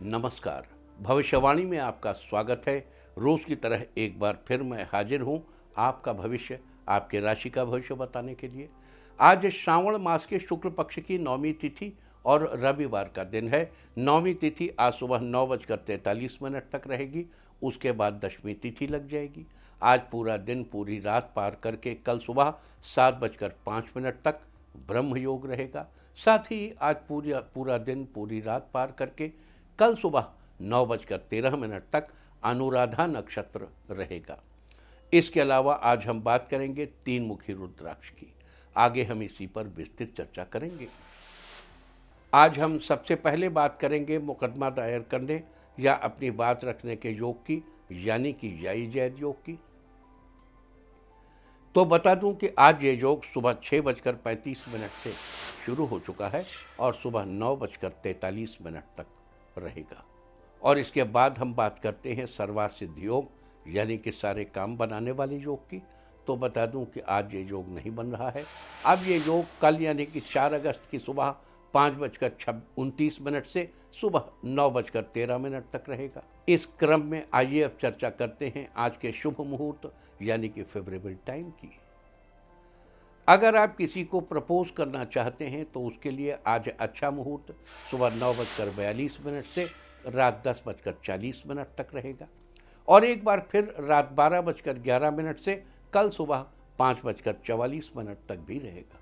नमस्कार। भविष्यवाणी में आपका स्वागत है। रोज की तरह एक बार फिर मैं हाजिर हूं आपका भविष्य, आपके राशि का भविष्य बताने के लिए। आज श्रावण मास के शुक्ल पक्ष की 9वीं तिथि और रविवार का दिन है। 9वीं तिथि आज सुबह 9:43 तक रहेगी। उसके बाद 10वीं तिथि लग जाएगी। आज पूरा दिन पूरी रात पार करके कल सुबह 7:05 तक ब्रह्म योग रहेगा। साथ ही आज पूरा पूरा दिन पूरी रात पार करके कल सुबह 9:13 तक अनुराधा नक्षत्र रहेगा। इसके अलावा आज हम बात करेंगे 3 मुखी रुद्राक्ष की। आगे हम इसी पर विस्तृत चर्चा करेंगे। आज हम सबसे पहले बात करेंगे मुकदमा दायर करने या अपनी बात रखने के योग की, यानी कि याई जैद योग की। तो बता दूं कि आज ये योग सुबह 6:35 से शुरू हो चुका है और सुबह 9:43 तक रहेगा। और इसके बाद हम बात करते हैं सर्वार्थ सिद्धि योग, यानी कि सारे काम बनाने वाले योग की। तो बता दूं कि आज ये योग नहीं बन रहा है। अब ये योग कल यानी कि 4 अगस्त की सुबह 5:29 से सुबह 9:13 तक रहेगा। इस क्रम में आइए अब चर्चा करते हैं आज के शुभ मुहूर्त यानी कि फेवरेबल टाइम की। अगर आप किसी को प्रपोज करना चाहते हैं तो उसके लिए आज अच्छा मुहूर्त सुबह 9:42 से रात 10:40 तक रहेगा। और एक बार फिर रात 12:11 से कल सुबह 5:44 तक भी रहेगा।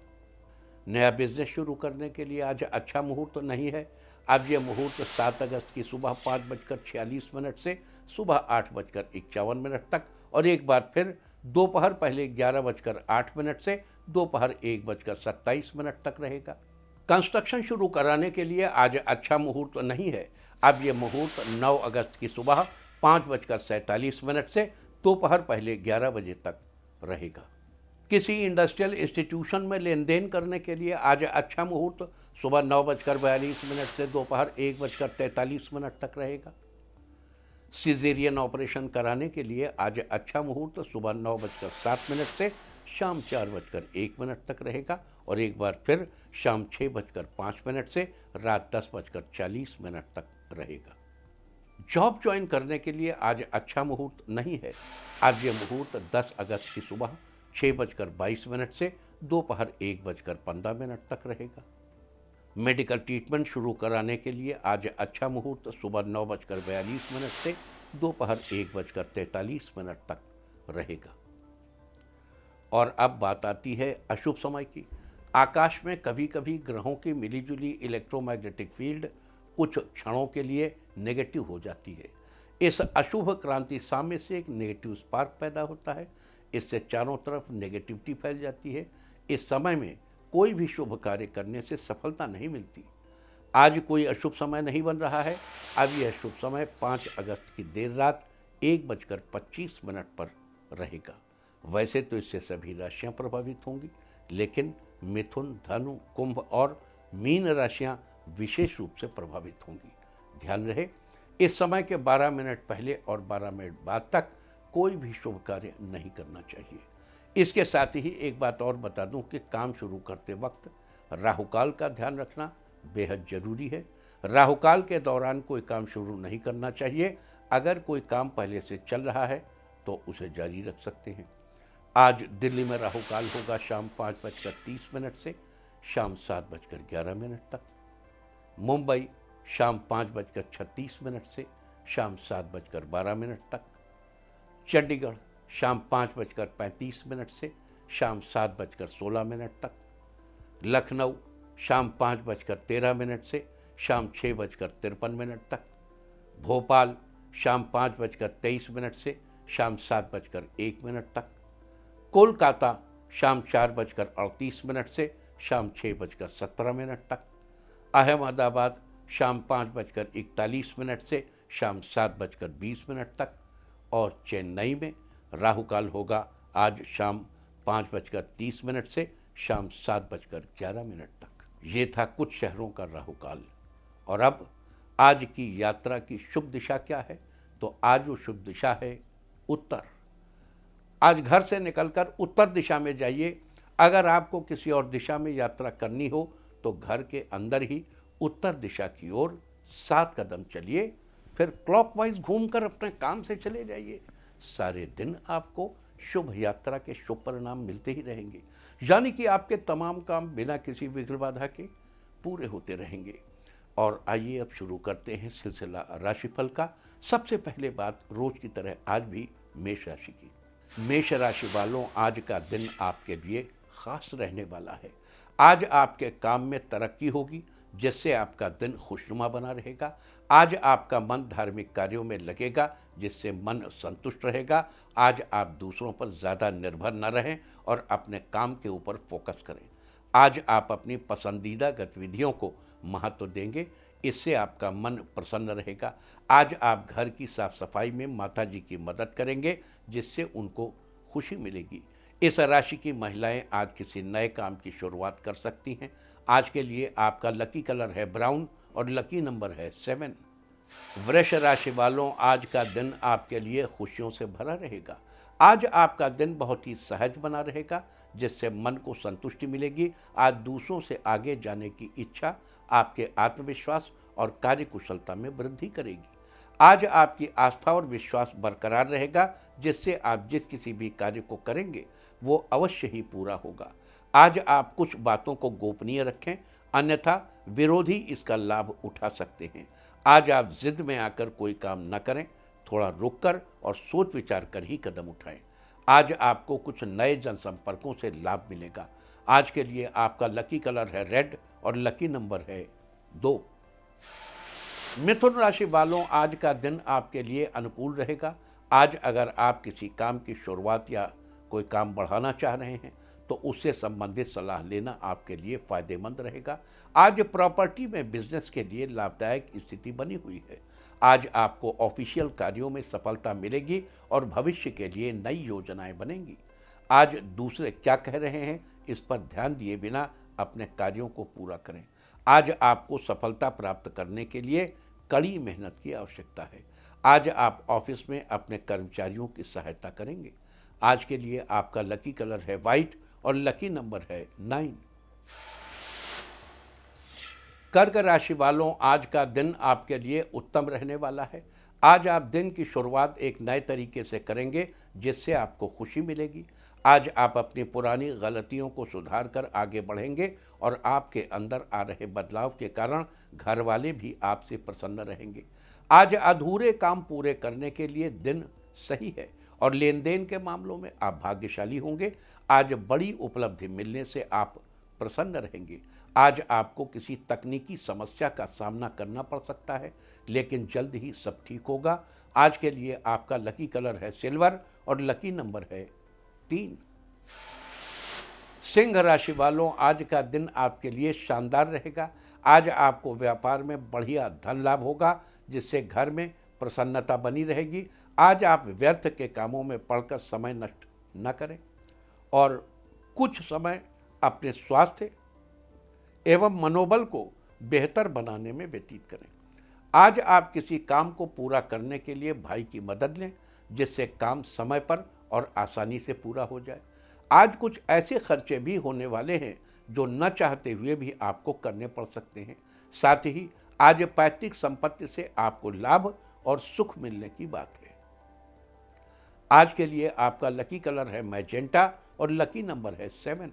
नया बिजनेस शुरू करने के लिए आज अच्छा मुहूर्त नहीं है। अब यह मुहूर्त 7 अगस्त की सुबह 5:46 से सुबह 8:51 तक और एक बार फिर दोपहर पहले 11:08 से दोपहर 1:27 तक रहेगा। कंस्ट्रक्शन शुरू कराने के लिए आज अच्छा मुहूर्त नहीं है। अब यह मुहूर्त 9 अगस्त की सुबह 5:47 से दोपहर पहले 11 बजे तक रहेगा। किसी इंडस्ट्रियल इंस्टीट्यूशन में लेन देन करने के लिए आज अच्छा मुहूर्त सुबह 9:42 से दोपहर 1:43 तक रहेगा। सिजेरियन ऑपरेशन कराने के लिए आज अच्छा मुहूर्त सुबह 9:07 से शाम 4:01 तक रहेगा और एक बार फिर शाम 6:05 से रात 10:40 तक रहेगा। जॉब ज्वाइन करने के लिए आज अच्छा मुहूर्त नहीं है। आज ये मुहूर्त 10 अगस्त की सुबह 6:22 से दोपहर 1:15 तक रहेगा। मेडिकल ट्रीटमेंट शुरू कराने के लिए आज अच्छा मुहूर्त सुबह 9:42 से दोपहर 1:43 तक रहेगा। और अब बात आती है अशुभ समय की। आकाश में कभी कभी ग्रहों की मिलीजुली इलेक्ट्रोमैग्नेटिक फील्ड कुछ क्षणों के लिए नेगेटिव हो जाती है। इस अशुभ क्रांति साम्य से एक नेगेटिव स्पार्क पैदा होता है। इससे चारों तरफ नेगेटिविटी फैल जाती है। इस समय में कोई भी शुभ कार्य करने से सफलता नहीं मिलती। आज कोई अशुभ समय नहीं बन रहा है। अब यह शुभ समय 5 अगस्त की देर रात 1:25 पर रहेगा। वैसे तो इससे सभी राशियां प्रभावित होंगी, लेकिन मिथुन, धनु, कुंभ और मीन राशियां विशेष रूप से प्रभावित होंगी। ध्यान रहे, इस समय के 12 मिनट पहले और 12 मिनट बाद तक कोई भी शुभ कार्य नहीं करना चाहिए। इसके साथ ही एक बात और बता दूं कि काम शुरू करते वक्त राहुकाल का ध्यान रखना बेहद जरूरी है। राहुकाल के दौरान कोई काम शुरू नहीं करना चाहिए। अगर कोई काम पहले से चल रहा है तो उसे जारी रख सकते हैं। आज दिल्ली में राहुकाल होगा शाम 5:30 से शाम 7:11 तक। मुंबई शाम 5:36 से शाम 7:12 तक। चंडीगढ़ शाम 5:35 से शाम 7:16 तक। लखनऊ शाम 5:13 से शाम 6:53 तक। भोपाल शाम 5:23 से शाम 7:01 तक। कोलकाता शाम 4:38 से शाम 6:17 तक। अहमदाबाद शाम 5:41 से शाम 7:20 तक। और चेन्नई में राहुकाल होगा आज शाम 5:30 से शाम 7:11 तक। ये था कुछ शहरों का राहुकाल। और अब आज की यात्रा की शुभ दिशा क्या है? तो आज वो शुभ दिशा है उत्तर। आज घर से निकलकर उत्तर दिशा में जाइए। अगर आपको किसी और दिशा में यात्रा करनी हो तो घर के अंदर ही उत्तर दिशा की ओर 7 कदम चलिए, फिर क्लॉकवाइज घूमकर अपने काम से चले जाइए। सारे दिन आपको शुभ यात्रा के शुभ परिणाम मिलते ही रहेंगे, यानी कि आपके तमाम काम बिना किसी विघ्न बाधा के पूरे होते रहेंगे। और आइए अब शुरू करते हैं सिलसिला राशिफल का। सबसे पहले बात रोज की तरह आज भी मेष राशि की। मेष राशि वालों, आज का दिन आपके लिए खास रहने वाला है। आज आपके काम में तरक्की होगी, जिससे आपका दिन खुशनुमा बना रहेगा। आज आपका मन धार्मिक कार्यों में लगेगा, जिससे मन संतुष्ट रहेगा। आज आप दूसरों पर ज़्यादा निर्भर न रहें और अपने काम के ऊपर फोकस करें। आज आप अपनी पसंदीदा गतिविधियों को महत्व देंगे, इससे आपका मन प्रसन्न रहेगा। आज आप घर की साफ सफाई में माता जी की मदद करेंगे, जिससे उनको खुशी मिलेगी। इस राशि की महिलाएं आज किसी नए काम की शुरुआत कर सकती हैं। आज के लिए आपका लकी कलर है ब्राउन और लकी नंबर है 7। वृष राशि वालों, आज का दिन आपके लिए खुशियों से भरा रहेगा। आज आपका दिन बहुत ही सहज बना रहेगा, जिससे मन को संतुष्टि मिलेगी। आज दूसरों से आगे जाने की इच्छा आपके आत्मविश्वास और कार्यकुशलता में वृद्धि करेगी। आज आपकी आस्था और विश्वास बरकरार रहेगा, जिससे आप जिस किसी भी कार्य को करेंगे वो अवश्य ही पूरा होगा। आज आप कुछ बातों को गोपनीय रखें, अन्यथा विरोधी इसका लाभ उठा सकते हैं। आज आप जिद में आकर कोई काम न करें, थोड़ा रुककर और सोच विचार कर ही कदम उठाएं। आज आपको कुछ नए जनसंपर्कों से लाभ मिलेगा। आज के लिए आपका लकी कलर है रेड और लकी नंबर है 2। मिथुन राशि वालों, आज का दिन आपके लिए अनुकूल रहेगा। आज अगर आप किसी काम की शुरुआत या कोई काम बढ़ाना चाह रहे हैं तो उससे संबंधित सलाह लेना आपके लिए फायदेमंद रहेगा। आज प्रॉपर्टी में बिजनेस के लिए लाभदायक स्थिति बनी हुई है। आज आपको ऑफिशियल कार्यों में सफलता मिलेगी और भविष्य के लिए नई योजनाएं बनेंगी। आज दूसरे क्या कह रहे हैं इस पर ध्यान दिए बिना अपने कार्यों को पूरा करें। आज आपको सफलता प्राप्त करने के लिए कड़ी मेहनत की आवश्यकता है। आज आप ऑफिस में अपने कर्मचारियों की सहायता करेंगे। आज के लिए आपका लकी कलर है वाइट और लकी नंबर है 9। कर्क राशि वालों, आज का दिन आपके लिए उत्तम रहने वाला है। आज आप दिन की शुरुआत एक नए तरीके से करेंगे, जिससे आपको खुशी मिलेगी। आज आप अपनी पुरानी गलतियों को सुधार कर आगे बढ़ेंगे और आपके अंदर आ रहे बदलाव के कारण घर वाले भी आपसे प्रसन्न रहेंगे। आज अधूरे काम पूरे करने के लिए दिन सही है और लेन देन के मामलों में आप भाग्यशाली होंगे। आज बड़ी उपलब्धि मिलने से आप प्रसन्न रहेंगे। आज आपको किसी तकनीकी समस्या का सामना करना पड़ सकता है, लेकिन जल्द ही सब ठीक होगा। आज के लिए आपका लकी कलर है सिल्वर और लकी नंबर है 3। सिंह राशि वालों, आज का दिन आपके लिए शानदार रहेगा। आज आपको व्यापार में बढ़िया धन लाभ होगा, जिससे घर में प्रसन्नता बनी रहेगी। आज आप व्यर्थ के कामों में पड़कर समय नष्ट न करें और कुछ समय अपने स्वास्थ्य एवं मनोबल को बेहतर बनाने में व्यतीत करें। आज आप किसी काम को पूरा करने के लिए भाई की मदद लें, जिससे काम समय पर और आसानी से पूरा हो जाए। आज कुछ ऐसे खर्चे भी होने वाले हैं जो न चाहते हुए भी आपको करने पड़ सकते हैं। साथ ही आज पैतृक संपत्ति से आपको लाभ और सुख मिलने की बात है। आज के लिए आपका लकी कलर है मैजेंटा और लकी नंबर है 7।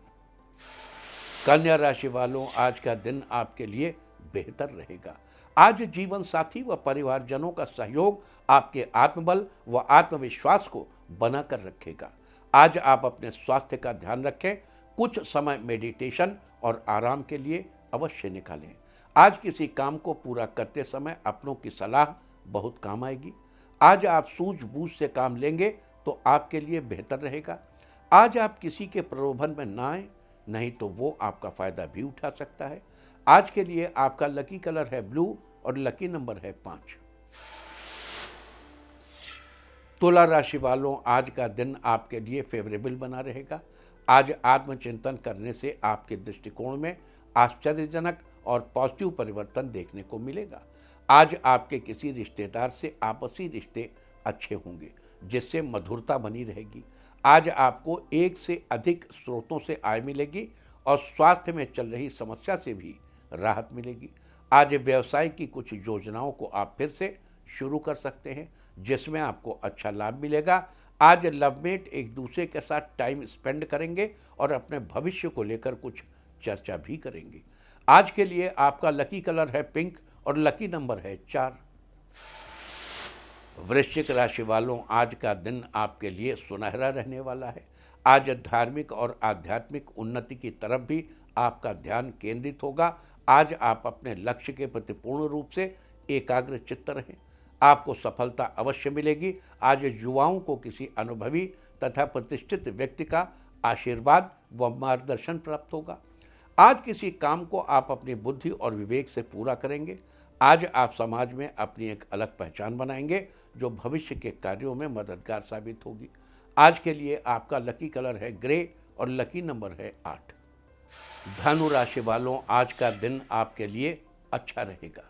कन्या राशि वालों, आज का दिन आपके लिए बेहतर रहेगा। आज जीवन साथी व परिवारजनों का सहयोग आपके आत्मबल व आत्मविश्वास को बनाकर रखेगा। आज आप अपने स्वास्थ्य का ध्यान रखें। कुछ समय मेडिटेशन और आराम के लिए अवश्य निकालें। आज किसी काम को पूरा करते समय अपनों की सलाह बहुत काम आएगी। आज आप सूझबूझ से काम लेंगे तो आपके लिए बेहतर रहेगा। आज आप किसी के प्रलोभन में ना आए, नहीं तो वो आपका फायदा भी उठा सकता है। आज के लिए आपका लकी कलर है ब्लू और लकी नंबर है 5। तुला राशि वालों, आज का दिन आपके लिए फेवरेबल बना रहेगा। आज आत्मचिंतन करने से आपके दृष्टिकोण में आश्चर्यजनक और पॉजिटिव परिवर्तन देखने को मिलेगा। आज आपके किसी रिश्तेदार से आपसी रिश्ते अच्छे होंगे, जिससे मधुरता बनी रहेगी। आज आपको एक से अधिक स्रोतों से आय मिलेगी और स्वास्थ्य में चल रही समस्या से भी राहत मिलेगी। आज व्यवसाय की कुछ योजनाओं को आप फिर से शुरू कर सकते हैं, जिसमें आपको अच्छा लाभ मिलेगा। आज लवमेट एक दूसरे के साथ टाइम स्पेंड करेंगे और अपने भविष्य को लेकर कुछ चर्चा भी करेंगे। आज के लिए आपका लकी कलर है पिंक और लकी नंबर है 4। वृश्चिक राशि वालों, आज का दिन आपके लिए सुनहरा रहने वाला है। आज धार्मिक और आध्यात्मिक उन्नति की तरफ भी आपका ध्यान केंद्रित होगा। आज आप अपने लक्ष्य के प्रति पूर्ण रूप से एकाग्र चित्त रहें, आपको सफलता अवश्य मिलेगी। आज युवाओं को किसी अनुभवी तथा प्रतिष्ठित व्यक्ति का आशीर्वाद व मार्गदर्शन प्राप्त होगा। आज किसी काम को आप अपनी बुद्धि और विवेक से पूरा करेंगे। आज आप समाज में अपनी एक अलग पहचान बनाएंगे, जो भविष्य के कार्यों में मददगार साबित होगी। आज के लिए आपका लकी कलर है ग्रे और लकी नंबर है 8। धनु राशि वालों, आज का दिन आपके लिए अच्छा रहेगा।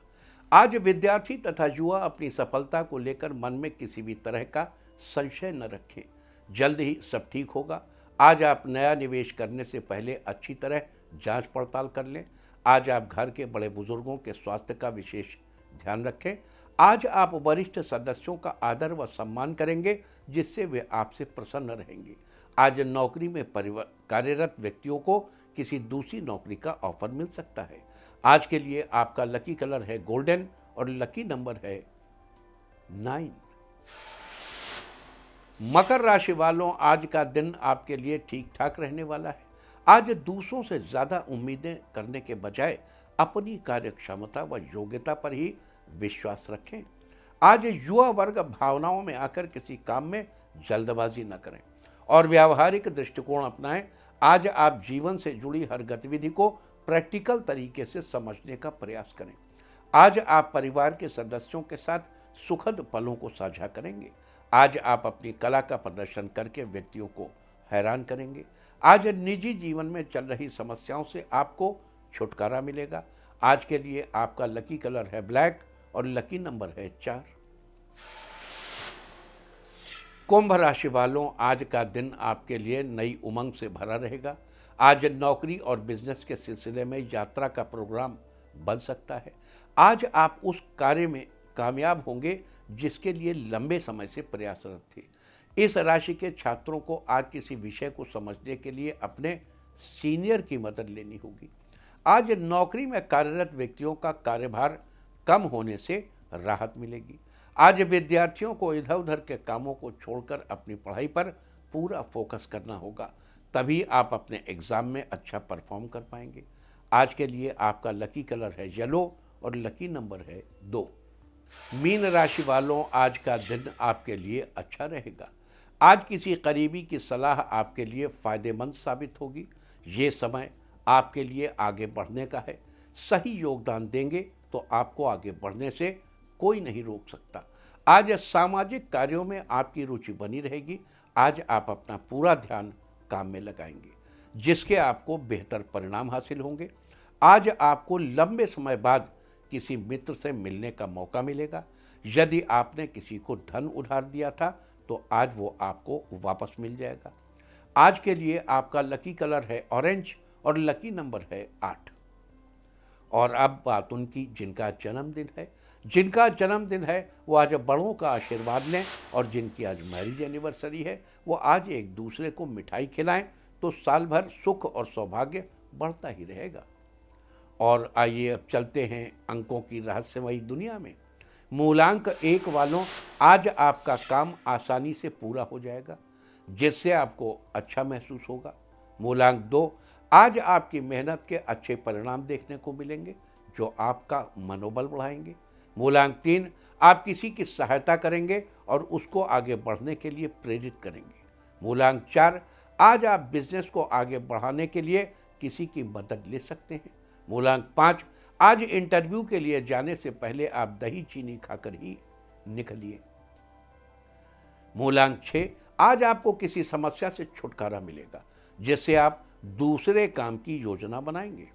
आज विद्यार्थी तथा युवा अपनी सफलता को लेकर मन में किसी भी तरह का संशय न रखें, जल्द ही सब ठीक होगा। आज आप नया निवेश करने से पहले अच्छी तरह जांच पड़ताल कर लें। आज आप घर के बड़े बुजुर्गों के स्वास्थ्य का विशेष ध्यान रखें। आज आप वरिष्ठ सदस्यों का आदर व सम्मान करेंगे, जिससे वे आपसे प्रसन्न रहेंगे। आज नौकरी में कार्यरत व्यक्तियों को किसी दूसरी नौकरी का ऑफर मिल सकता है। आज के लिए आपका लकी कलर है गोल्डन और लकी नंबर है 9। मकर राशि वालों, आज का दिन आपके लिए ठीक ठाक रहने वाला है। आज दूसरों से ज़्यादा उम्मीदें करने के बजाय अपनी कार्यक्षमता व योग्यता पर ही विश्वास रखें। आज युवा वर्ग भावनाओं में आकर किसी काम में जल्दबाजी न करें और व्यावहारिक दृष्टिकोण अपनाएं। आज आप जीवन से जुड़ी हर गतिविधि को प्रैक्टिकल तरीके से समझने का प्रयास करें। आज आप परिवार के सदस्यों के साथ सुखद पलों को साझा करेंगे। आज आप अपनी कला का प्रदर्शन करके व्यक्तियों को हैरान करेंगे। आज निजी जीवन में चल रही समस्याओं से आपको छुटकारा मिलेगा। आज के लिए आपका लकी कलर है ब्लैक और लकी नंबर है 4। कुंभ राशि वालों, आज का दिन आपके लिए नई उमंग से भरा रहेगा। आज नौकरी और बिजनेस के सिलसिले में यात्रा का प्रोग्राम बन सकता है। आज आप उस कार्य में कामयाब होंगे जिसके लिए लंबे समय से प्रयासरत थे। इस राशि के छात्रों को आज किसी विषय को समझने के लिए अपने सीनियर की मदद लेनी होगी। आज नौकरी में कार्यरत व्यक्तियों का कार्यभार कम होने से राहत मिलेगी। आज विद्यार्थियों को इधर उधर के कामों को छोड़कर अपनी पढ़ाई पर पूरा फोकस करना होगा, तभी आप अपने एग्जाम में अच्छा परफॉर्म कर पाएंगे। आज के लिए आपका लकी कलर है येलो और लकी नंबर है 2। मीन राशि वालों, आज का दिन आपके लिए अच्छा रहेगा। आज किसी करीबी की सलाह आपके लिए फायदेमंद साबित होगी। ये समय आपके लिए आगे बढ़ने का है। सही योगदान देंगे तो आपको आगे बढ़ने से कोई नहीं रोक सकता। आज सामाजिक कार्यों में आपकी रुचि बनी रहेगी। आज आप अपना पूरा ध्यान काम में लगाएंगे, जिसके आपको बेहतर परिणाम हासिल होंगे। आज आपको लंबे समय बाद किसी मित्र से मिलने का मौका मिलेगा। यदि आपने किसी को धन उधार दिया था तो आज वो आपको वापस मिल जाएगा। आज के लिए आपका लकी कलर है ऑरेंज और लकी नंबर है 8। और अब बात उनकी जिनका जन्मदिन है। जिनका जन्मदिन है वो आज बड़ों का आशीर्वाद लें, और जिनकी आज मैरिज एनिवर्सरी है वो आज एक दूसरे को मिठाई खिलाएं, तो साल भर सुख और सौभाग्य बढ़ता ही रहेगा। और आइए अब चलते हैं अंकों की रहस्यमयी दुनिया में। मूलांक 1 वालों, आज आपका काम आसानी से पूरा हो जाएगा, जिससे आपको अच्छा महसूस होगा। मूलांक 2, आज आपकी मेहनत के अच्छे परिणाम देखने को मिलेंगे, जो आपका मनोबल बढ़ाएंगे। मूलांक 3, आप किसी की सहायता करेंगे और उसको आगे बढ़ने के लिए प्रेरित करेंगे। मूलांक 4, आज आप बिजनेस को आगे बढ़ाने के लिए किसी की मदद ले सकते हैं। मूलांक 5, आज इंटरव्यू के लिए जाने से पहले आप दही चीनी खाकर ही निकलिए। मूलांक 6, आज आपको किसी समस्या से छुटकारा मिलेगा, जिससे आप दूसरे काम की योजना बनाएंगे।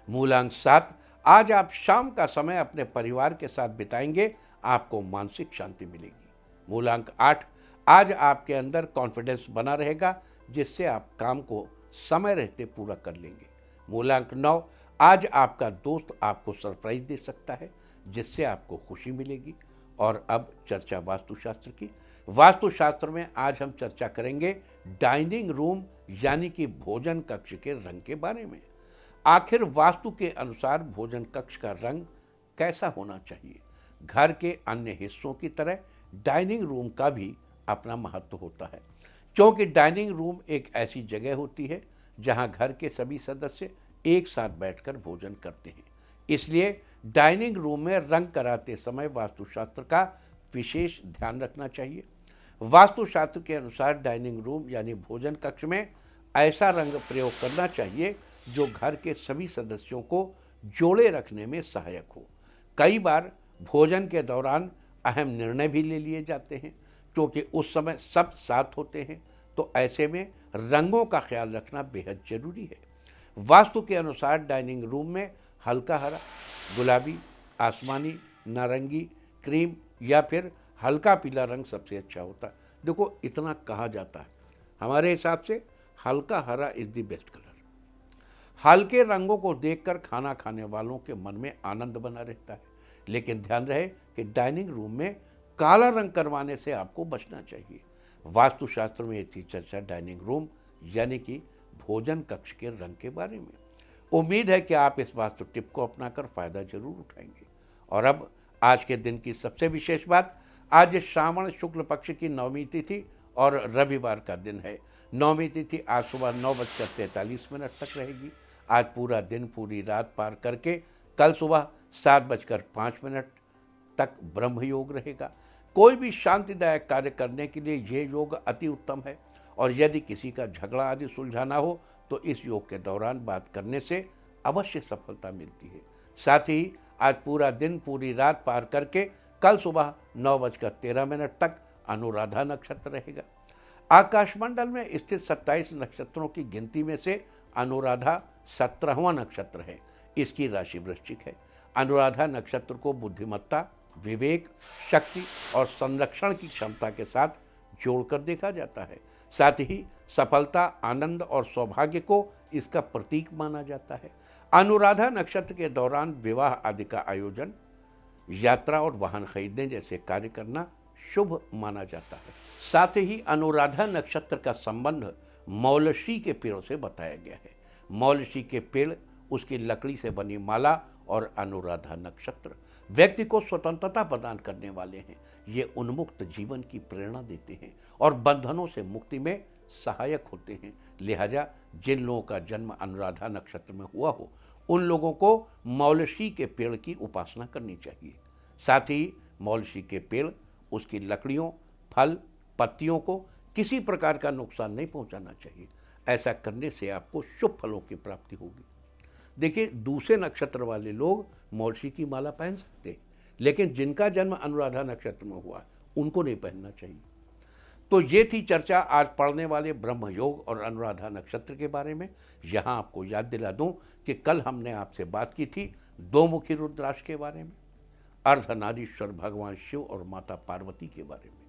मूलांक 7, आज आप शाम का समय अपने परिवार के साथ बिताएंगे, आपको मानसिक शांति मिलेगी। मूलांक 8, आज आपके अंदर कॉन्फिडेंस बना रहेगा, जिससे आप काम को समय रहते पूरा कर लेंगे। मूलांक 9, आज आपका दोस्त आपको सरप्राइज दे सकता है जिससे आपको खुशी मिलेगी। और अब चर्चा वास्तुशास्त्र की। वास्तुशास्त्र में आज हम चर्चा करेंगे डाइनिंग रूम यानी कि भोजन कक्ष के रंग के बारे में। आखिर वास्तु के अनुसार भोजन कक्ष का रंग कैसा होना चाहिए? घर के अन्य हिस्सों की तरह डाइनिंग रूम का भी अपना महत्व होता है, क्योंकि डाइनिंग रूम एक ऐसी जगह होती है जहां घर के सभी सदस्य एक साथ बैठकर भोजन करते हैं। इसलिए डाइनिंग रूम में रंग कराते समय वास्तुशास्त्र का विशेष ध्यान रखना चाहिए। वास्तुशास्त्र के अनुसार डाइनिंग रूम यानी भोजन कक्ष में ऐसा रंग प्रयोग करना चाहिए जो घर के सभी सदस्यों को जोड़े रखने में सहायक हो। कई बार भोजन के दौरान अहम निर्णय भी ले लिए जाते हैं, क्योंकि उस समय सब साथ होते हैं, तो ऐसे में रंगों का ख्याल रखना बेहद जरूरी है। वास्तु के अनुसार डाइनिंग रूम में हल्का हरा, गुलाबी, आसमानी, नारंगी, क्रीम या फिर हल्का पीला रंग सबसे अच्छा होता है। देखो, इतना कहा जाता है, हमारे हिसाब से हल्का हरा इज द बेस्ट कलर। हल्के रंगों को देखकर खाना खाने वालों के मन में आनंद बना रहता है, लेकिन ध्यान रहे कि डाइनिंग रूम में काला रंग करवाने से आपको बचना चाहिए। वास्तुशास्त्र में थी चर्चा डाइनिंग रूम यानी कि भोजन कक्ष के रंग के बारे में। उम्मीद है कि आप इस वास्तु टिप को अपनाकर फायदा जरूर उठाएंगे। और अब आज के दिन की सबसे विशेष बात, आज श्रावण शुक्ल पक्ष की नवमी तिथि और रविवार का दिन है। नवमी तिथि आज सुबह 9:43 तक रहेगी। आज पूरा दिन पूरी रात पार करके कल सुबह 7:05 तक ब्रह्म योग रहेगा। कोई भी शांतिदायक कार्य करने के लिए ये योग अति उत्तम है, और यदि किसी का झगड़ा आदि सुलझाना हो तो इस योग के दौरान बात करने से अवश्य सफलता मिलती है। साथ ही आज पूरा दिन पूरी रात पार करके कल सुबह 9:13 तक अनुराधा नक्षत्र रहेगा। आकाशमंडल में स्थित 27 नक्षत्रों की गिनती में से अनुराधा 17वां नक्षत्र है। इसकी राशि वृश्चिक है। अनुराधा नक्षत्र को बुद्धिमत्ता, विवेक, शक्ति और संरक्षण की क्षमता के साथ जोड़कर देखा जाता है। साथ ही सफलता, आनंद और सौभाग्य को इसका प्रतीक माना जाता है। अनुराधा नक्षत्र के दौरान विवाह आदि का आयोजन, यात्रा और वाहन खरीदने जैसे कार्य करना शुभ माना जाता है। साथ ही अनुराधा नक्षत्र का संबंध मौलशी के पेड़ों से बताया गया है। मौलशी के पेड़, उसकी लकड़ी से बनी माला और अनुराधा नक्षत्र व्यक्ति को स्वतंत्रता प्रदान करने वाले हैं। ये उन्मुक्त जीवन की प्रेरणा देते हैं और बंधनों से मुक्ति में सहायक होते हैं। लिहाजा जिन लोगों का जन्म अनुराधा नक्षत्र में हुआ हो, उन लोगों को मौलशी के पेड़ की उपासना करनी चाहिए। साथ ही मौलशी के पेड़, उसकी लकड़ियों, फल, पत्तियों को किसी प्रकार का नुकसान नहीं पहुंचाना चाहिए। ऐसा करने से आपको शुभ फलों की प्राप्ति होगी। देखिए, दूसरे नक्षत्र वाले लोग मौलशी की माला पहन सकते हैं, लेकिन जिनका जन्म अनुराधा नक्षत्र में हुआ उनको नहीं पहनना चाहिए। तो ये थी चर्चा आज पढ़ने वाले ब्रह्म योग और अनुराधा नक्षत्र के बारे में। यहाँ आपको याद दिला दूं कि कल हमने आपसे बात की थी दो मुखी रुद्राक्ष के बारे में, अर्धनारीश्वर भगवान शिव और माता पार्वती के बारे में।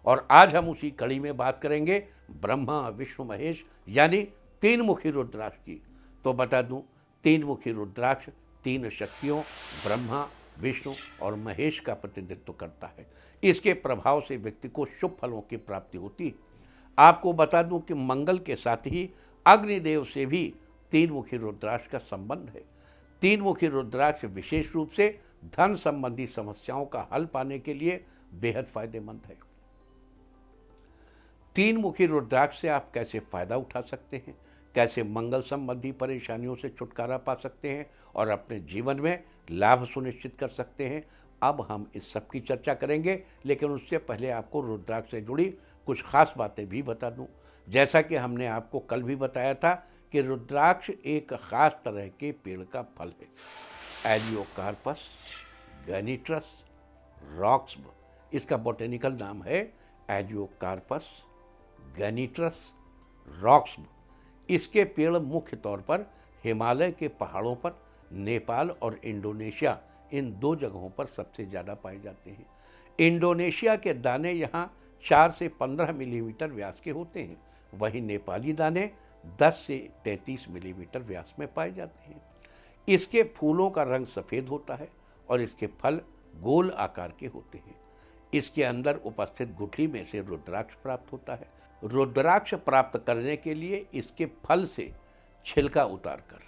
और आज हम उसी कड़ी में बात करेंगे ब्रह्मा, विष्णु, महेश यानी 3 मुखी रुद्राक्ष की। तो बता दूं, 3 मुखी रुद्राक्ष 3 शक्तियों ब्रह्मा, विष्णु और महेश का प्रतिनिधित्व करता है। इसके प्रभाव से व्यक्ति को शुभ फलों की प्राप्ति होती है। आपको बता दूं कि मंगल के साथ ही अग्निदेव से भी 3 मुखी रुद्राक्ष का संबंध है। 3 मुखी रुद्राक्ष विशेष रूप से धन संबंधी समस्याओं का हल पाने के लिए बेहद फायदेमंद है। 3 मुखी रुद्राक्ष से आप कैसे फायदा उठा सकते हैं, कैसे मंगल संबंधी परेशानियों से छुटकारा पा सकते हैं और अपने जीवन में लाभ सुनिश्चित कर सकते हैं, अब हम इस सब की चर्चा करेंगे। लेकिन उससे पहले आपको रुद्राक्ष से जुड़ी कुछ खास बातें भी बता दूं। जैसा कि हमने आपको कल भी बताया था कि रुद्राक्ष एक खास तरह के पेड़ का फल है, एलियोकार्पस गैनिट्रस रॉक्सब। इसका बॉटेनिकल नाम है एलियोकार्पस गैनिट्रस रॉक्सब। इसके पेड़ मुख्य तौर पर हिमालय के पहाड़ों पर, नेपाल और इंडोनेशिया, इन 2 जगहों पर सबसे ज़्यादा पाए जाते हैं। इंडोनेशिया के दाने यहाँ 4 से 15 मिलीमीटर व्यास के होते हैं, वहीं नेपाली दाने 10 से 33 मिलीमीटर व्यास में पाए जाते हैं। इसके फूलों का रंग सफ़ेद होता है और इसके फल गोल आकार के होते हैं। इसके अंदर उपस्थित गुठली में से रुद्राक्ष प्राप्त होता है। रुद्राक्ष प्राप्त करने के लिए इसके फल से छिलका उतारकर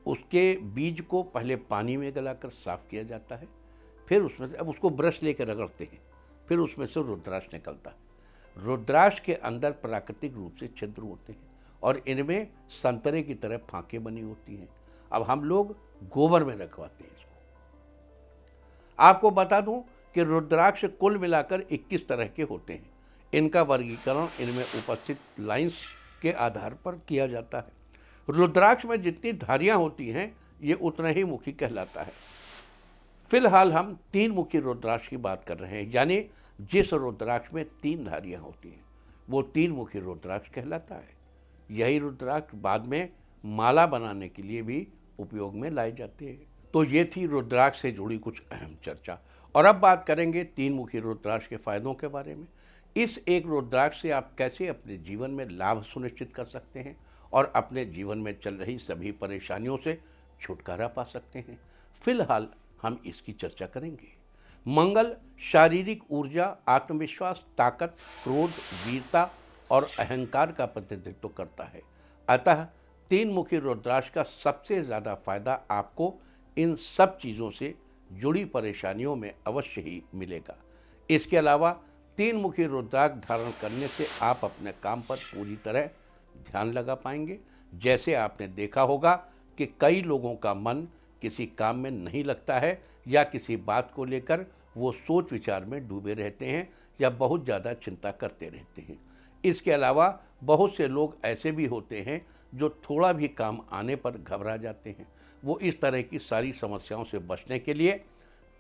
उसके बीज को पहले पानी में गलाकर साफ किया जाता है, फिर उसमें से अब उसको ब्रश लेकर रगड़ते हैं, फिर उसमें से रुद्राक्ष निकलता है। रुद्राक्ष के अंदर प्राकृतिक रूप से छिद्र होते हैं और इनमें संतरे की तरह फांके बनी होती हैं। अब हम लोग गोबर में रखवाते हैं इसको। आपको बता दूं कि रुद्राक्ष कुल मिलाकर 21 तरह के होते हैं। इनका वर्गीकरण इनमें उपस्थित लाइंस के आधार पर किया जाता है। रुद्राक्ष में जितनी धारियां होती हैं ये उतना ही मुखी कहलाता है। फिलहाल हम 3 मुखी रुद्राक्ष की बात कर रहे हैं, यानी जिस रुद्राक्ष में 3 धारियां होती हैं वो 3 मुखी रुद्राक्ष कहलाता है। यही रुद्राक्ष बाद में माला बनाने के लिए भी उपयोग में लाए जाते हैं। तो ये थी रुद्राक्ष से जुड़ी कुछ अहम चर्चा। और अब बात करेंगे 3 मुखी रुद्राक्ष के फायदों के बारे में। इस एक रुद्राक्ष से आप कैसे अपने जीवन में लाभ सुनिश्चित कर सकते हैं और अपने जीवन में चल रही सभी परेशानियों से छुटकारा पा सकते हैं, फिलहाल हम इसकी चर्चा करेंगे। मंगल शारीरिक ऊर्जा, आत्मविश्वास, ताकत, क्रोध, वीरता और अहंकार का प्रतिनिधित्व करता है। अतः 3 मुखी रुद्राक्ष का सबसे ज़्यादा फायदा आपको इन सब चीज़ों से जुड़ी परेशानियों में अवश्य ही मिलेगा। इसके अलावा 3 मुखी रुद्राक्ष धारण करने से आप अपने काम पर पूरी तरह ध्यान लगा पाएंगे। जैसे आपने देखा होगा कि कई लोगों का मन किसी काम में नहीं लगता है या किसी बात को लेकर वो सोच विचार में डूबे रहते हैं या बहुत ज़्यादा चिंता करते रहते हैं। इसके अलावा बहुत से लोग ऐसे भी होते हैं जो थोड़ा भी काम आने पर घबरा जाते हैं। वो इस तरह की सारी समस्याओं से बचने के लिए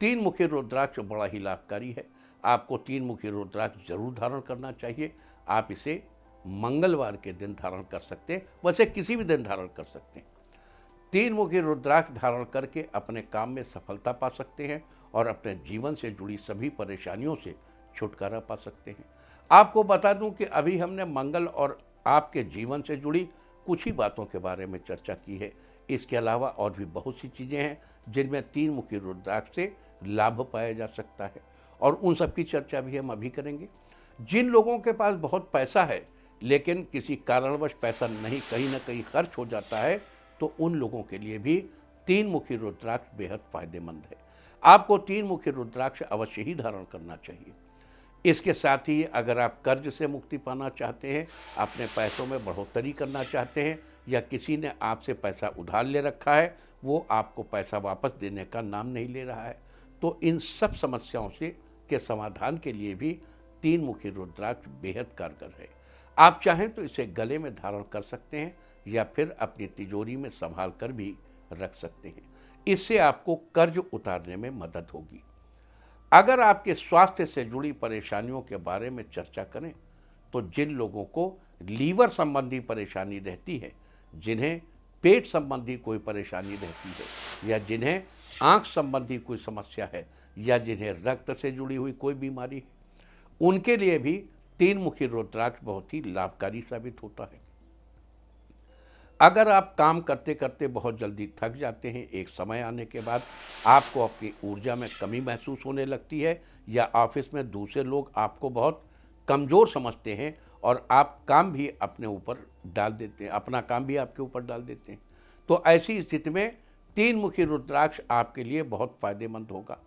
3 मुखी रुद्राक्ष बड़ा ही लाभकारी है। आपको 3 मुखी रुद्राक्ष जरूर धारण करना चाहिए। आप इसे मंगलवार के दिन धारण कर सकते हैं, वैसे किसी भी दिन धारण कर सकते हैं। 3 मुखी रुद्राक्ष धारण करके अपने काम में सफलता पा सकते हैं और अपने जीवन से जुड़ी सभी परेशानियों से छुटकारा पा सकते हैं। आपको बता दूं कि अभी हमने मंगल और आपके जीवन से जुड़ी कुछ ही बातों के बारे में चर्चा की है। इसके अलावा और भी बहुत सी चीज़ें हैं जिनमें 3 मुखी रुद्राक्ष से लाभ पाया जा सकता है और उन सब की चर्चा भी हम अभी करेंगे। जिन लोगों के पास बहुत पैसा है लेकिन किसी कारणवश पैसा नहीं कहीं ना कहीं खर्च हो जाता है, तो उन लोगों के लिए भी 3 मुखी रुद्राक्ष बेहद फायदेमंद है। आपको 3 मुखी रुद्राक्ष अवश्य ही धारण करना चाहिए। इसके साथ ही अगर आप कर्ज से मुक्ति पाना चाहते हैं, अपने पैसों में बढ़ोतरी करना चाहते हैं या किसी ने आपसे पैसा उधार ले रखा है, वो आपको पैसा वापस देने का नाम नहीं ले रहा है, तो इन सब समस्याओं से के समाधान के लिए भी 3 मुखी रुद्राक्ष बेहद कारगर है। आप चाहें तो इसे गले में धारण कर सकते हैं या फिर अपनी तिजोरी में संभाल कर भी रख सकते हैं। इससे आपको कर्ज उतारने में मदद होगी। अगर आपके स्वास्थ्य से जुड़ी परेशानियों के बारे में चर्चा करें तो जिन लोगों को लीवर संबंधी परेशानी रहती है, जिन्हें पेट संबंधी कोई परेशानी रहती है या जिन्हें आंख संबंधी कोई समस्या है या जिन्हें रक्त से जुड़ी हुई कोई बीमारी है, उनके लिए भी 3 मुखी रुद्राक्ष बहुत ही लाभकारी साबित होता है। अगर आप काम करते करते बहुत जल्दी थक जाते हैं, एक समय आने के बाद आपको अपनी ऊर्जा में कमी महसूस होने लगती है या ऑफिस में दूसरे लोग आपको बहुत कमज़ोर समझते हैं और आप काम भी अपने ऊपर डाल देते हैं, अपना काम भी आपके ऊपर डाल देते हैं, तो ऐसी स्थिति में 3 मुखी रुद्राक्ष आपके लिए बहुत फायदेमंद होगा।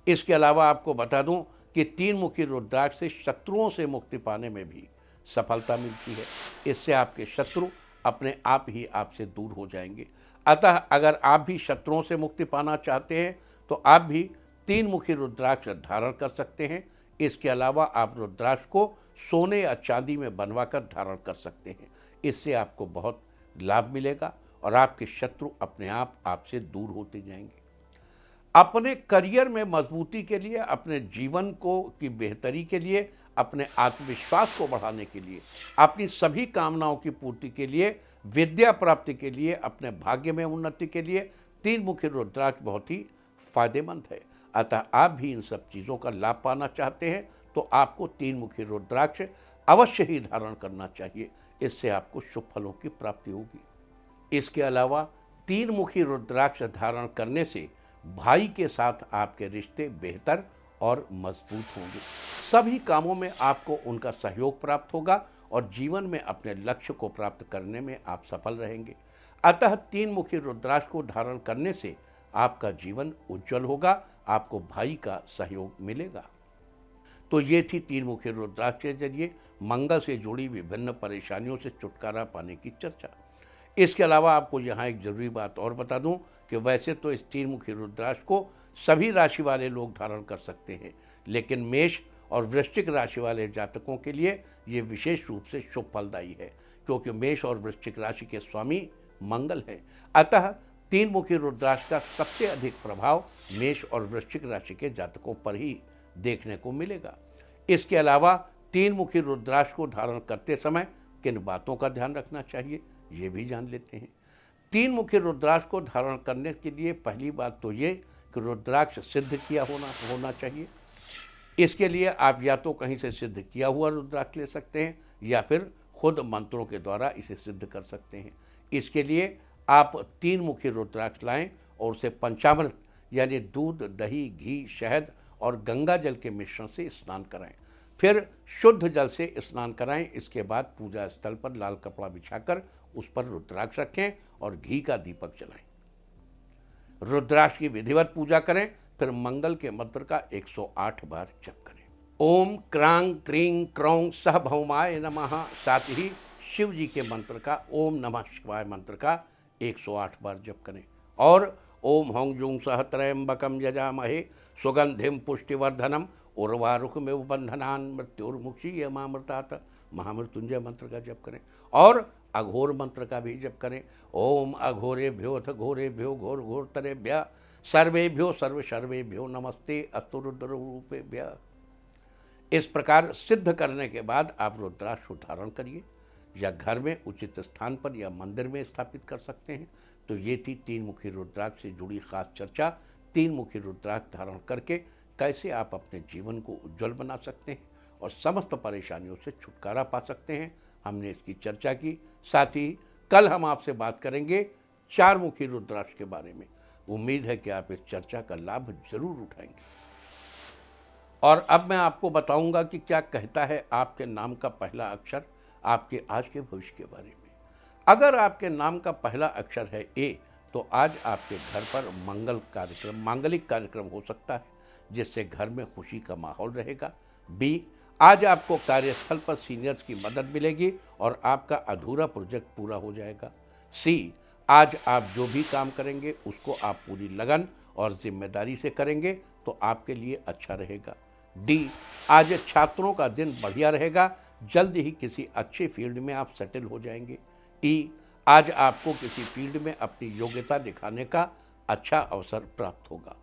इसके अलावा आपको बता दूं कि 3 मुखी रुद्राक्ष से शत्रुओं से मुक्ति पाने में भी सफलता मिलती है। इससे आपके शत्रु अपने आप ही आपसे दूर हो जाएंगे। अतः अगर आप भी शत्रुओं से मुक्ति पाना चाहते हैं तो आप भी 3 मुखी रुद्राक्ष धारण कर सकते हैं। इसके अलावा आप रुद्राक्ष को सोने या चांदी में बनवा कर धारण कर सकते हैं। इससे आपको बहुत लाभ मिलेगा और आपके शत्रु अपने आप आपसे दूर होते जाएंगे। अपने करियर में मजबूती के लिए, अपने जीवन को की बेहतरी के लिए, अपने आत्मविश्वास को बढ़ाने के लिए, अपनी सभी कामनाओं की पूर्ति के लिए, विद्या प्राप्ति के लिए, अपने भाग्य में उन्नति के लिए 3 मुखी रुद्राक्ष बहुत ही फायदेमंद है। अतः आप भी इन सब चीज़ों का लाभ पाना चाहते हैं तो आपको 3 मुखी रुद्राक्ष अवश्य ही धारण करना चाहिए। इससे आपको शुभ फलों की प्राप्ति होगी। इसके अलावा तीन मुखी रुद्राक्ष धारण करने से भाई के साथ आपके रिश्ते बेहतर और मजबूत होंगे। सभी कामों में आपको उनका सहयोग प्राप्त होगा और जीवन में अपने लक्ष्य को प्राप्त करने में आप सफल रहेंगे। अतः तीन मुखी रुद्राक्ष को धारण करने से आपका जीवन उज्जवल होगा, आपको भाई का सहयोग मिलेगा। तो ये थी तीन मुखी रुद्राक्ष के जरिए मंगल से जुड़ी विभिन्न परेशानियों से छुटकारा पाने की चर्चा। इसके अलावा आपको यहाँ एक जरूरी बात और बता दूं कि वैसे तो इस तीन मुखी रुद्राक्ष को सभी राशि वाले लोग धारण कर सकते हैं, लेकिन मेष और वृश्चिक राशि वाले जातकों के लिए ये विशेष रूप से शुभ फलदायी है, क्योंकि मेष और वृश्चिक राशि के स्वामी मंगल हैं। अतः तीन मुखी रुद्राक्ष का सबसे अधिक प्रभाव मेष और वृश्चिक राशि के जातकों पर ही देखने को मिलेगा। इसके अलावा तीन मुखी रुद्राक्ष को धारण करते समय किन बातों का ध्यान रखना चाहिए, ये भी जान लेते हैं। तीन मुखी रुद्राक्ष को धारण करने के लिए पहली बात तो ये कि रुद्राक्ष सिद्ध किया होना चाहिए। इसके लिए आप या तो कहीं से सिद्ध किया हुआ रुद्राक्ष ले सकते हैं या फिर खुद मंत्रों के द्वारा इसे सिद्ध कर सकते हैं। इसके लिए आप तीन मुखी रुद्राक्ष लाएं और उसे पंचामृत यानी दूध, दही, घी, शहद और गंगा जल के मिश्रण से स्नान कराएं। फिर शुद्ध जल से स्नान कराएं। इसके बाद पूजा स्थल पर लाल कपड़ा बिछाकर उस पर रुद्राक्ष रखें और घी का दीपक जलाएं। रुद्राक्ष की विधिवत पूजा करें। फिर मंगल के मंत्र का 108 बार जप करें। ओम क्रांग क्रीं क्रौं सह भौमाय नमः। साथ ही शिव जी के मंत्र का ओम नमः शिवाय मंत्र का 108 बार जप करें। और ओम हौं जूं सह त्र्यंबकम यजामहे सुगंधिम पुष्टिवर्धनम उर्वारुकमेव बंधनान मृत्युर्मुक्षीयमामृतात् महामृत्युंजय मंत्र का जप करें। और अघोर मंत्र का भी जप करें। ओम अघोरेभ्योऽथ घोरेभ्यो घोर घोरतरेभ्यः सर्वेभ्यो सर्व सर्वेभ्यो नमस्ते अस्तु रुद्र रूपेभ्यः। इस प्रकार सिद्ध करने के बाद आप रुद्राक्ष धारण करिए, या घर में उचित स्थान पर या मंदिर में स्थापित कर सकते हैं। तो ये थी तीन मुखी रुद्राक्ष से जुड़ी खास चर्चा। तीन मुखी रुद्राक्ष धारण करके कैसे आप अपने जीवन को उज्जवल बना सकते हैं और समस्त परेशानियों से छुटकारा पा सकते हैं, हमने इसकी चर्चा की। साथ ही कल हम आपसे बात करेंगे चार मुखी रुद्राक्ष के बारे में। उम्मीद है कि आप इस चर्चा का लाभ जरूर उठाएंगे। और अब मैं आपको बताऊंगा कि क्या कहता है आपके नाम का पहला अक्षर आपके आज के भविष्य के बारे में। अगर आपके नाम का पहला अक्षर है ए, तो आज आपके घर पर मांगलिक कार्यक्रम हो सकता है, जिससे घर में खुशी का माहौल रहेगा। बी, आज आपको कार्यस्थल पर सीनियर्स की मदद मिलेगी और आपका अधूरा प्रोजेक्ट पूरा हो जाएगा। सी, आज आप जो भी काम करेंगे उसको आप पूरी लगन और जिम्मेदारी से करेंगे तो आपके लिए अच्छा रहेगा। डी, आज छात्रों का दिन बढ़िया रहेगा, जल्द ही किसी अच्छे फील्ड में आप सेटल हो जाएंगे। ई, आज आपको किसी फील्ड में अपनी योग्यता दिखाने का अच्छा अवसर प्राप्त होगा।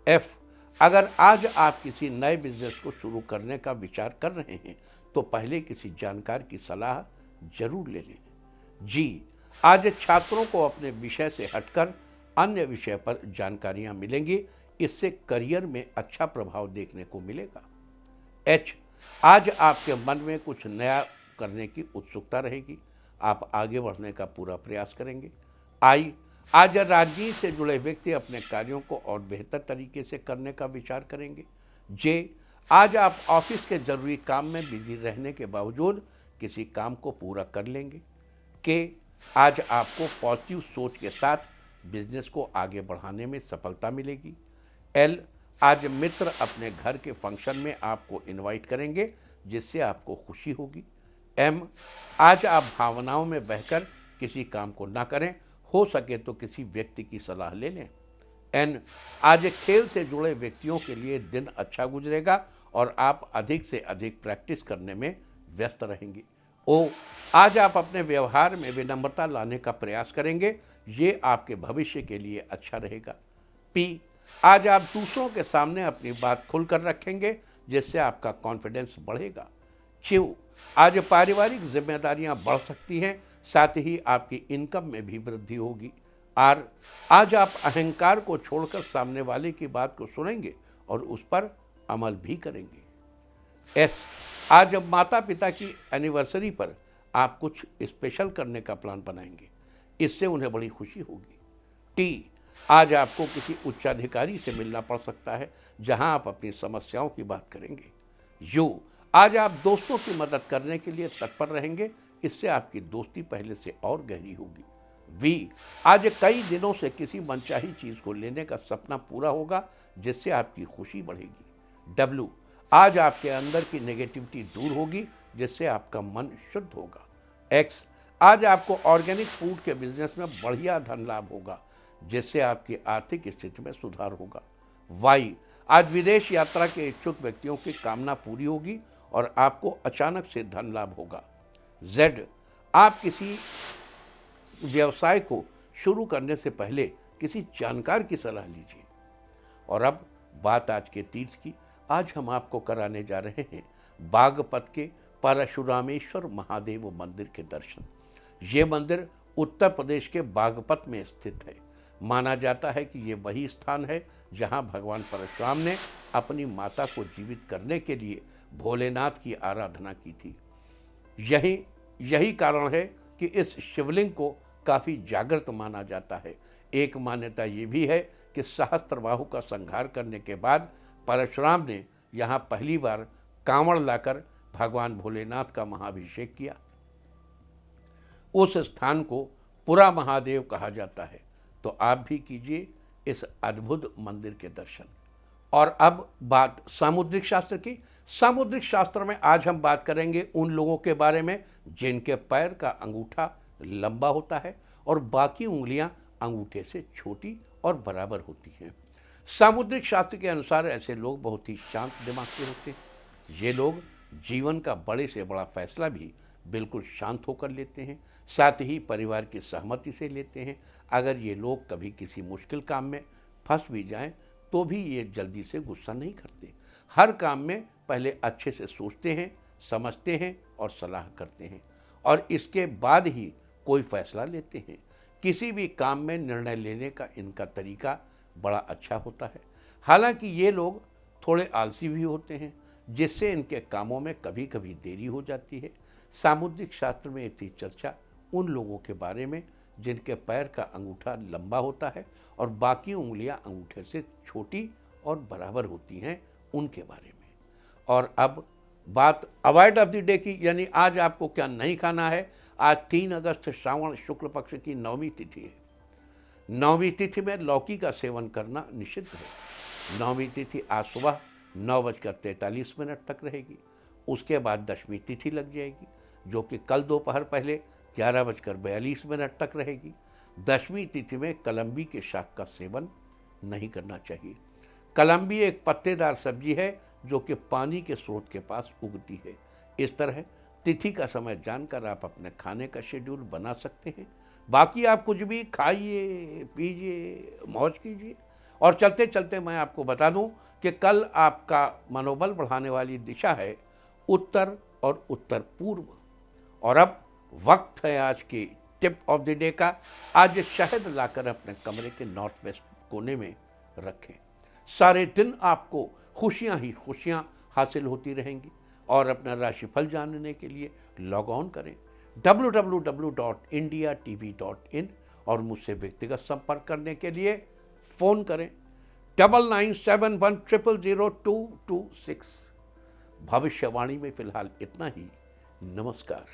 एफ, अगर आज आप किसी नए बिजनेस को शुरू करने का विचार कर रहे हैं तो पहले किसी जानकार की सलाह जरूर ले लें। जी, आज छात्रों को अपने विषय से हटकर अन्य विषय पर जानकारियां मिलेंगी, इससे करियर में अच्छा प्रभाव देखने को मिलेगा। एच, आज आपके मन में कुछ नया करने की उत्सुकता रहेगी, आप आगे बढ़ने का पूरा प्रयास करेंगे। आई, आज राजनीति से जुड़े व्यक्ति अपने कार्यों को और बेहतर तरीके से करने का विचार करेंगे। जे, आज आप ऑफिस के जरूरी काम में बिजी रहने के बावजूद किसी काम को पूरा कर लेंगे। के, आज आपको पॉजिटिव सोच के साथ बिजनेस को आगे बढ़ाने में सफलता मिलेगी। एल, आज मित्र अपने घर के फंक्शन में आपको इनवाइट करेंगे, जिससे आपको खुशी होगी। एम, आज आप भावनाओं में बहकर किसी काम को ना करें, हो सके तो किसी व्यक्ति की सलाह ले लें। एन, आज खेल से जुड़े व्यक्तियों के लिए दिन अच्छा गुजरेगा और आप अधिक से अधिक प्रैक्टिस करने में व्यस्त रहेंगे। ओ, आज आप अपने व्यवहार में विनम्रता लाने का प्रयास करेंगे, ये आपके भविष्य के लिए अच्छा रहेगा। पी, आज आप दूसरों के सामने अपनी बात खुलकर रखेंगे, जिससे आपका कॉन्फिडेंस बढ़ेगा। क्यू, आज पारिवारिक जिम्मेदारियां बढ़ सकती हैं, साथ ही आपकी इनकम में भी वृद्धि होगी। आर, आज आप अहंकार को छोड़कर सामने वाले की बात को सुनेंगे और उस पर अमल भी करेंगे। एस, आज माता पिता की एनिवर्सरी पर आप कुछ स्पेशल करने का प्लान बनाएंगे, इससे उन्हें बड़ी खुशी होगी। टी, आज आपको किसी उच्चाधिकारी से मिलना पड़ सकता है जहां आप अपनी समस्याओं की बात करेंगे। यू, आज आप दोस्तों की मदद करने के लिए तत्पर रहेंगे, इससे आपकी दोस्ती पहले से और गहरी होगी। वी, आज कई दिनों से किसी मनचाही चीज को लेने का सपना पूरा होगा, जिससे आपकी खुशी बढ़ेगी। डब्ल्यू, आज आपके अंदर की नेगेटिविटी दूर होगी, जिससे आपका मन शुद्ध होगा। एक्स, आज आपको ऑर्गेनिक फूड के बिजनेस में बढ़िया धन लाभ होगा, जिससे आपकी आर्थिक स्थिति में सुधार होगा। वाई, आज विदेश यात्रा के इच्छुक व्यक्तियों की कामना पूरी होगी और आपको अचानक से धन लाभ होगा। जेड, आप किसी व्यवसाय को शुरू करने से पहले किसी जानकार की सलाह लीजिए। और अब बात आज के तीर्थ की। आज हम आपको कराने जा रहे हैं बागपत के परशुरामेश्वर महादेव मंदिर के दर्शन। ये मंदिर उत्तर प्रदेश के बागपत में स्थित है। माना जाता है कि ये वही स्थान है जहां भगवान परशुराम ने अपनी माता को जीवित करने के लिए भोलेनाथ की आराधना की थी। यही कारण है कि इस शिवलिंग को काफ़ी जागृत माना जाता है। एक मान्यता ये भी है कि सहस्त्रबाहु का संहार करने के बाद परशुराम ने यहाँ पहली बार कांवड़ लाकर भगवान भोलेनाथ का महाभिषेक किया। उस स्थान को पुरा महादेव कहा जाता है। तो आप भी कीजिए इस अद्भुत मंदिर के दर्शन। और अब बात सामुद्रिक शास्त्र की। सामुद्रिक शास्त्र में आज हम बात करेंगे उन लोगों के बारे में जिनके पैर का अंगूठा लंबा होता है और बाकी उंगलियां अंगूठे से छोटी और बराबर होती हैं। सामुद्रिक शास्त्र के अनुसार ऐसे लोग बहुत ही शांत दिमाग के होते हैं। ये लोग जीवन का बड़े से बड़ा फैसला भी बिल्कुल शांत होकर लेते हैं, साथ ही परिवार की सहमति से लेते हैं। अगर ये लोग कभी किसी मुश्किल काम में फंस भी जाएं तो भी ये जल्दी से गुस्सा नहीं करते। हर काम में पहले अच्छे से सोचते हैं, समझते हैं और सलाह करते हैं और इसके बाद ही कोई फैसला लेते हैं। किसी भी काम में निर्णय लेने का इनका तरीका बड़ा अच्छा होता है। हालांकि ये लोग थोड़े आलसी भी होते हैं, जिससे इनके कामों में कभी कभी देरी हो जाती है। सामुद्रिक शास्त्र में इतनी चर्चा उन लोगों के बारे में जिनके पैर का अंगूठा लंबा होता है और बाकी उंगलियां अंगूठे से छोटी और बराबर होती हैं, उनके बारे में। और अब बात अवॉइड ऑफ द डे की, यानी आज आपको क्या नहीं खाना है। आज 3 अगस्त श्रावण शुक्ल पक्ष की 9वीं तिथि है। 9वीं तिथि में लौकी का सेवन करना निषिद्ध है। 9वीं तिथि आज सुबह 9:43 तक रहेगी। उसके बाद 10वीं तिथि लग जाएगी, जो कि कल दोपहर पहले 11:42 तक रहेगी। 10वीं तिथि में कलम्बी के शाक का सेवन नहीं करना चाहिए। कलम्बी एक पत्तेदार सब्जी है जो कि पानी के स्रोत के पास उगती है। इस तरह तिथि का समय जानकर आप अपने खाने का शेड्यूल बना सकते हैं। बाकी आप कुछ भी खाइए, पीजिए, मौज कीजिए। और चलते चलते मैं आपको बता दूं कि कल आपका मनोबल बढ़ाने वाली दिशा है उत्तर और उत्तर पूर्व। और अब वक्त है आज की टिप ऑफ द डे का। आज शहद लाकर अपने कमरे के नॉर्थ वेस्ट कोने में रखें। सारे दिन आपको खुशियां ही खुशियां हासिल होती रहेंगी। और अपना राशिफल जानने के लिए लॉग ऑन करें www.indiatv.in और मुझसे व्यक्तिगत संपर्क करने के लिए फ़ोन करें 9971000226। भविष्यवाणी में फिलहाल इतना ही। नमस्कार।